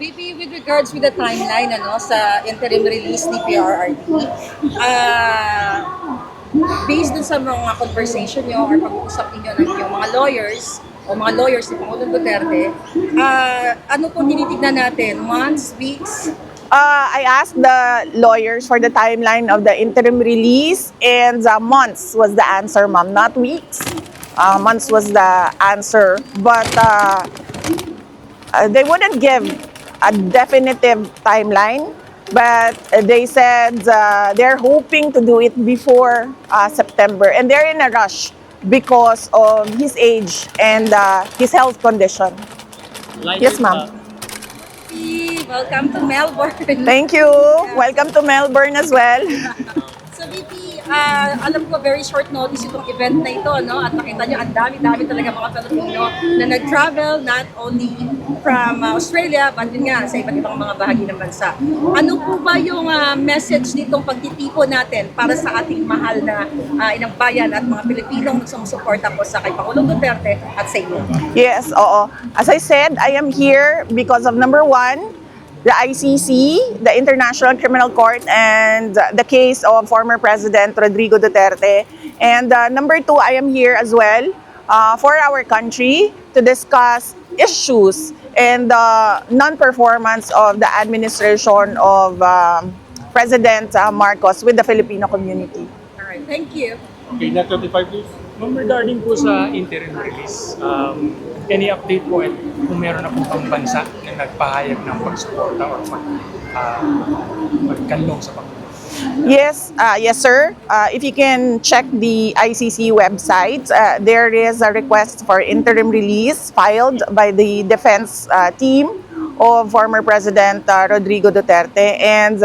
VP, with regards with the timeline sa interim release ni PRRD, based dun sa mga conversation nyo or pag-uusap ninyo ng yung mga lawyers ni Pangulong Duterte, ano po tinitignan natin? Months, weeks? I asked the lawyers for the timeline of the interim release, and months was the answer, ma'am, not weeks. Months was the answer, but they wouldn't give a definitive timeline, but they said they're hoping to do it before September, and they're in a rush because of his age and his health condition. Yes, ma'am. Welcome to Melbourne. Thank you. Welcome to Melbourne as well. So VP, alam ko very short notice itong event na ito, no? At nakita nyo, ang dami-dami talaga mga Pilipino na nag-travel not only from Australia, but yun nga, sa iba't ibang mga bahagi ng bansa. Ano po ba yung message nitong pagtitipon natin para sa ating mahal na inang bayan at mga Pilipinong sumusuporta po sa kay Pangulong Duterte at sa inyo? Yes, oo. As I said, I am here because of number one, the ICC, the International Criminal Court, and the case of former President Rodrigo Duterte. And number two, I am here as well for our country to discuss issues and the non-performance of the administration of President Marcos with the Filipino community. All right, thank you. Okay, na 25 please. Ma'am, regarding po sa interim release, any update po kung meron na po bang bansa na nagpahayag ng pagsuporta o magkanlong sa Pangulong? Yes, yes, sir. If you can check the ICC website, there is a request for interim release filed by the defense team of former President Rodrigo Duterte. And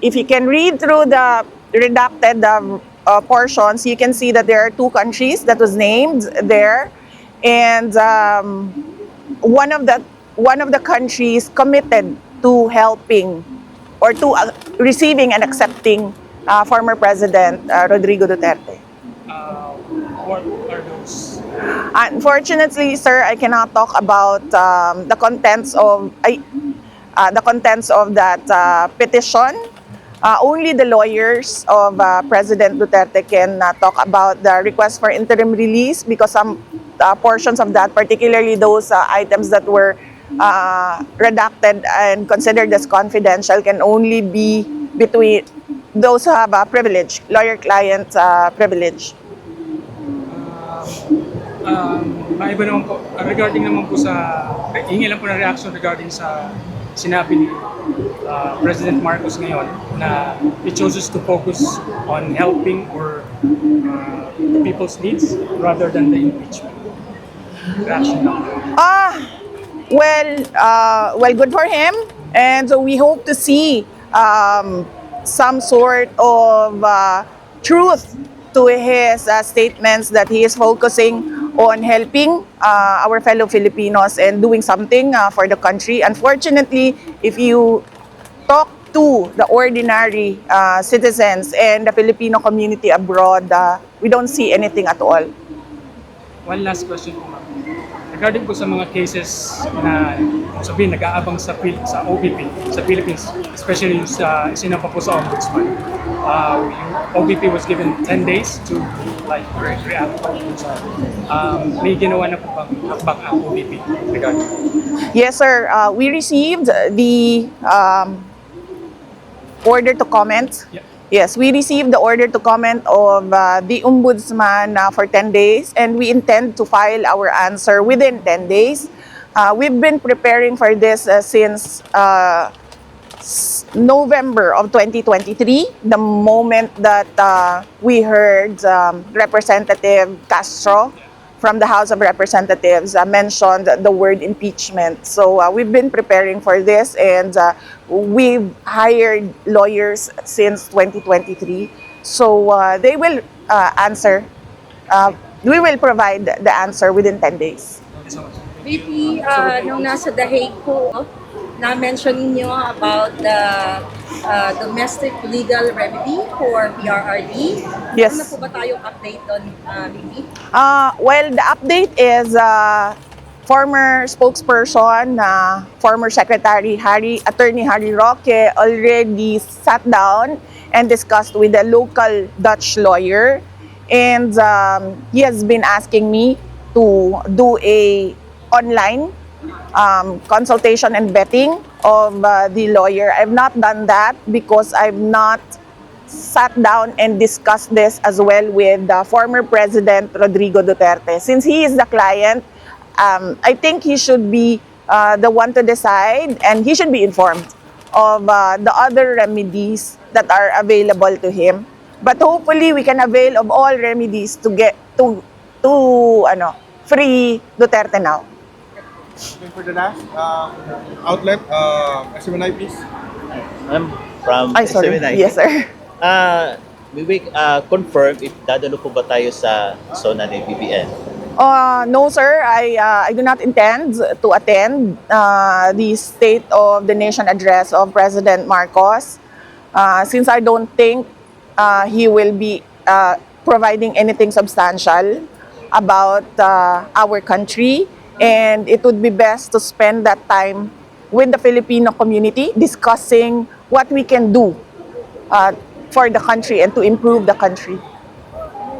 if you can read through the redacted portions, you can see that there are two countries that was named there, and one of the countries committed to helping or to receiving and accepting former President Rodrigo Duterte. What are those? Unfortunately, sir, I cannot talk about the contents of that petition. Only the lawyers of President Duterte can talk about the request for interim release, because some portions of that, particularly those items that were redacted and considered as confidential, can only be between those who have a privilege, lawyer-client privilege. Maiba naman po, regarding naman po sa, hingi lang po ng reaction regarding sa sinabi ni President Marcos ngayon na he chooses to focus on helping or people's needs rather than the impeachment. Reaction lang. Well, good for him, and so we hope to see some sort of truth to his statements that he is focusing on helping our fellow Filipinos and doing something for the country. Unfortunately, if you talk to the ordinary citizens and the Filipino community abroad, we don't see anything at all. One last question po, ma'am. Regarding po sa mga cases na sabihin nag-aabang sa OVP sa Philippines, especially yung sinampa po sa Ombudsman, yung OVP was given 10 days to react po sa may ginawa na po bang hakbang ang OVP regarding? Yes, sir. We received the order to comment. Yeah. Yes, we received the order to comment of the Ombudsman for 10 days, and we intend to file our answer within 10 days. We've been preparing for this since November of 2023, the moment that we heard Representative Castro from the House of Representatives mentioned the word impeachment. So we've been preparing for this, and we've hired lawyers since 2023. So they will answer. We will provide the answer within 10 days. Thank you so much. VP, nung nasa The Hague po, na-mention ninyo about the domestic legal remedy for PRRD. Yes. Ano po ba tayong update doon, VP? Well, the update is former spokesperson, former Secretary Attorney Harry Roque already sat down and discussed with a local Dutch lawyer, and he has been asking me to do a online consultation and vetting of the lawyer. I've not done that because I've not sat down and discussed this as well with former President Rodrigo Duterte. Since he is the client, I think he should be the one to decide, and he should be informed of the other remedies that are available to him. But hopefully, we can avail of all remedies to get to free Duterte now. Okay, for the last outlet, SMNI, please. I'm from Ay, sorry. SMNI. Yes, sir. We confirm if dadalo po ba tayo sa zona ni BBN? No, sir. I do not intend to attend the State of the Nation address of President Marcos, since I don't think he will be providing anything substantial about our country, and it would be best to spend that time with the Filipino community discussing what we can do for the country and to improve the country.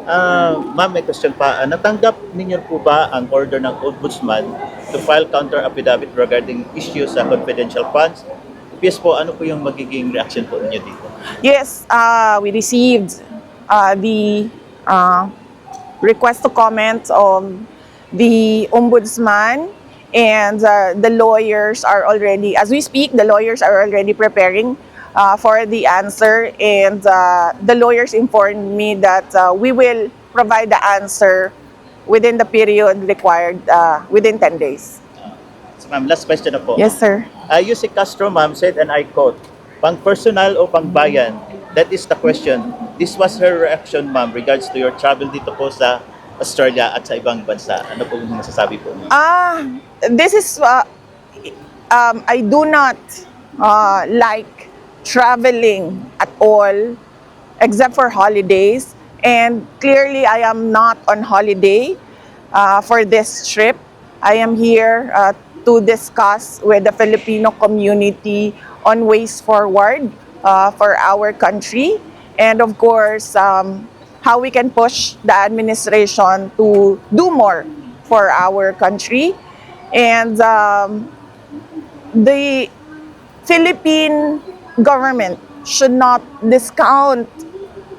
Ma'am, may question pa. Natanggap ninyo po ba ang order ng Ombudsman to file counter affidavit regarding issues sa confidential funds? If yes po, ano po yung magiging reaction po ninyo dito? Yes, we received the request to comment of the Ombudsman, and the lawyers are already, as we speak, the lawyers are already preparing for the answer, and the lawyers informed me that we will provide the answer within the period required, within 10 days. So ma'am, last question na po. Yes, sir. Yussi Castro, ma'am, said, and I quote, pang personal o pang bayan? That is the question. This was her reaction, ma'am, regards to your travel dito po sa Australia at sa ibang bansa. Ano po yung masasabi po niyo? This is, I do not like traveling at all, except for holidays. And clearly, I am not on holiday for this trip. I am here to discuss with the Filipino community on ways forward for our country. And of course, how we can push the administration to do more for our country. And the Philippine government should not discount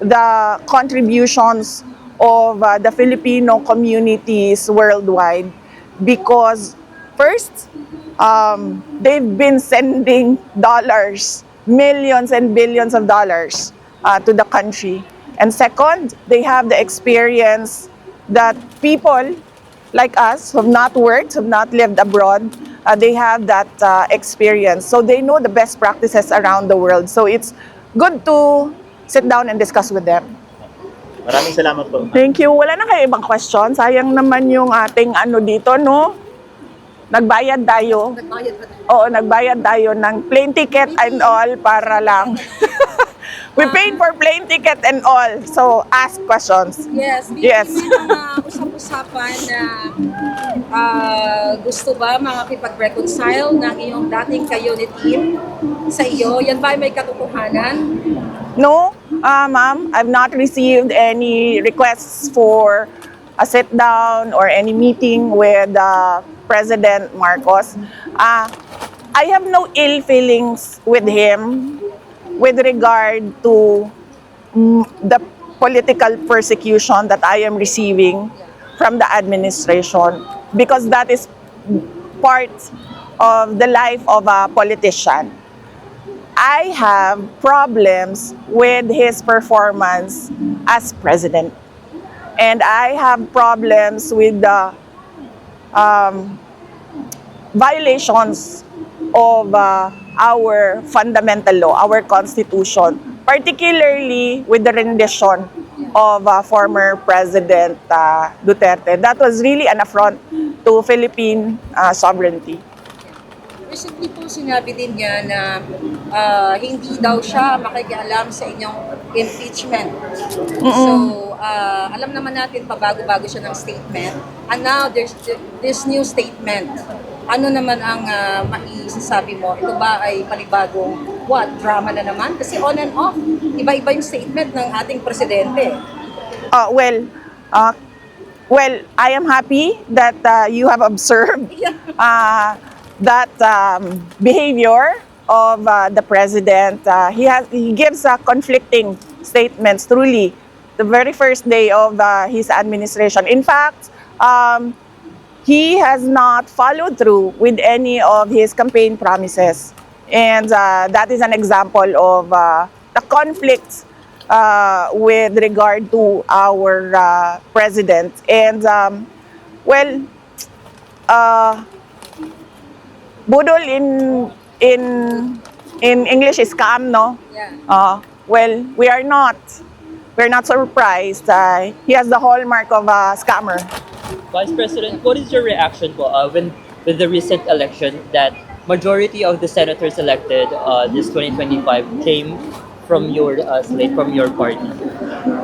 the contributions of the Filipino communities worldwide, because first, they've been sending dollars, millions and billions of dollars to the country. And second, they have the experience that people like us who have not worked, who have not lived abroad, they have that experience. So they know the best practices around the world. So it's good to sit down and discuss with them. Maraming salamat po. Thank you. Wala na kayo ibang question? Sayang naman yung ating ano dito, no? Nagbayad tayo. Nagbayad ba tayo? Oo, nagbayad tayo ng plane ticket and all para lang. We paid for plane ticket and all. So, ask questions. Yes, Yes. may mga usap-usapan na gusto ba makipag-reconcile ng iyong dating ka-unit team sa iyo? Yan ba ay may katotohanan? No, ma'am, I've not received any requests for a sit-down or any meeting with President Marcos. I have no ill feelings with him with regard to the political persecution that I am receiving from the administration, because that is part of the life of a politician. I have problems with his performance as president, and I have problems with the violations of our fundamental law, our constitution, particularly with the rendition of former President Duterte. That was really an affront to Philippine sovereignty. Recently po sinabi din niya na hindi daw siya makikialam sa inyong impeachment. So, alam naman natin pabago-bago siya ng statement. And now there's this new statement. Ano naman ang maisasabi mo? Ito ba ay panibagong drama na naman? Kasi on and off, iba-iba yung statement ng ating presidente. Well, I am happy that you have observed that behavior of the president. He gives conflicting statements. Truly, the very first day of his administration. In fact, he has not followed through with any of his campaign promises, and that is an example of the conflicts with regard to our president. And budol in English is scam, no? Yeah. Well, we're not surprised. He has the hallmark of a scammer. Vice President, what is your reaction po when with the recent election that majority of the senators elected this 2025 came from your slate, from your party?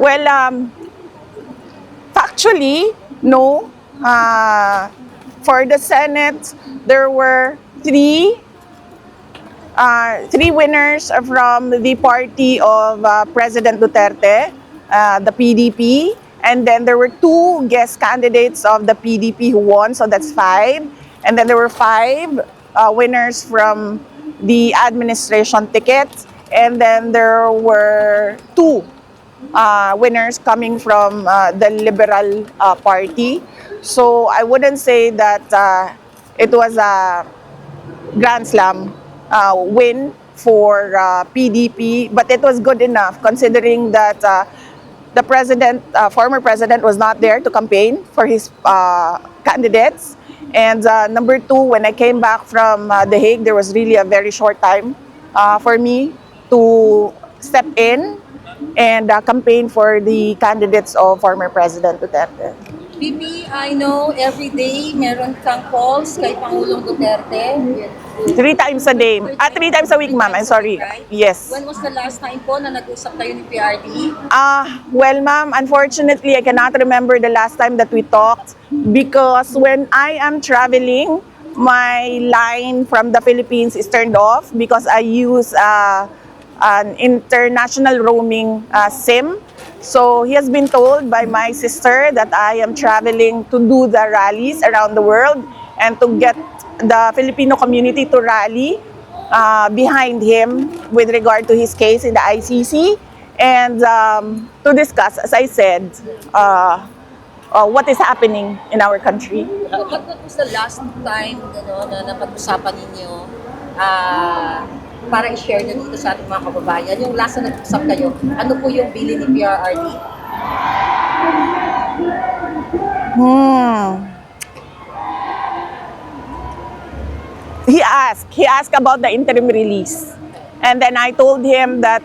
Well, factually, no. For the Senate, there were three winners from the party of President Duterte, the PDP. And then there were two guest candidates of the PDP who won, so that's 5. And then there were 5 winners from the administration ticket. And then there were 2 winners coming from the Liberal Party. So I wouldn't say that it was a grand slam win for PDP, but it was good enough considering that the president, former president, was not there to campaign for his candidates. And number 2, when I came back from The Hague, there was really a very short time for me to step in and campaign for the candidates of former President Duterte. VP, I know every day meron kang calls kay Pangulong Duterte. 3 times a day. 3 times a week, ma'am. I'm sorry. Right? Yes. When was the last time po na nag-usap tayo ni PRD? Well, ma'am, unfortunately, I cannot remember the last time that we talked because when I am traveling, my line from the Philippines is turned off because I use an international roaming SIM. So he has been told by my sister that I am traveling to do the rallies around the world and to get the Filipino community to rally behind him with regard to his case in the ICC and to discuss, as I said, what is happening in our country. What was the last time na napag-usapan ninyo para i-share nyo dito sa ating mga kababayan? Yung last na nag-usap kayo, ano po yung bilin ni PRRD? He asked about the interim release. And then I told him that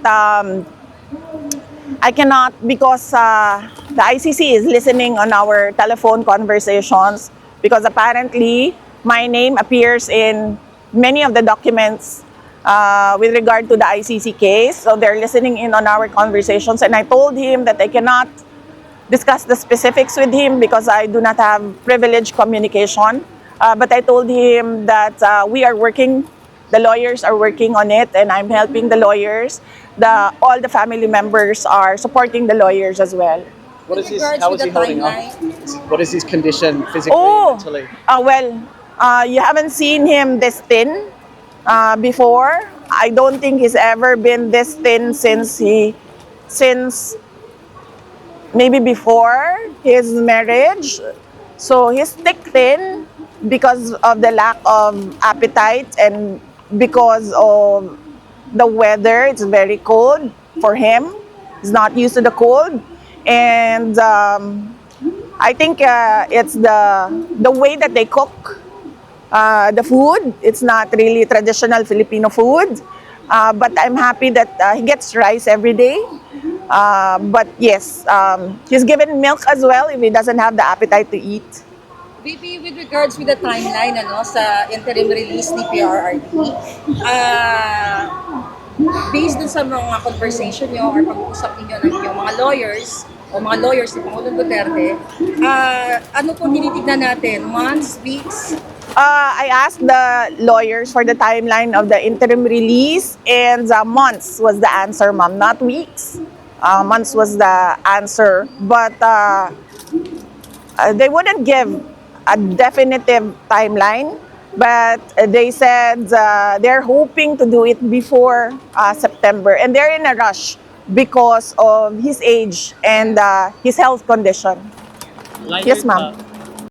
I cannot because the ICC is listening on our telephone conversations because apparently my name appears in many of the documents with regard to the ICC case. So they're listening in on our conversations. And I told him that I cannot discuss the specifics with him because I do not have privileged communication. But I told him that we are working, the lawyers are working on it, and I'm helping the lawyers. All the family members are supporting the lawyers as well. What is his, Regards how with is he the holding up? timeline? What is his condition physically and mentally? You haven't seen him this thin before. I don't think he's ever been this thin since maybe before his marriage. So he's thick thin because of the lack of appetite and because of the weather. It's very cold for him. He's not used to the cold. And I think it's the way that they cook the food. It's not really traditional Filipino food. But I'm happy that he gets rice every day. But yes, he's given milk as well if he doesn't have the appetite to eat. VP, with regards with the timeline sa interim release ni PRRD, based dun sa mga conversation nyo or pag-uusap ninyo ng inyong mga lawyers, o mga lawyers ni Pangulong Duterte, ano po tinitignan natin? Months, weeks? I asked the lawyers for the timeline of the interim release, and months was the answer, ma'am, not weeks. Months was the answer, but they wouldn't give a definitive timeline, but they said they're hoping to do it before September, and they're in a rush because of his age and his health condition. Liner, Yes, ma'am.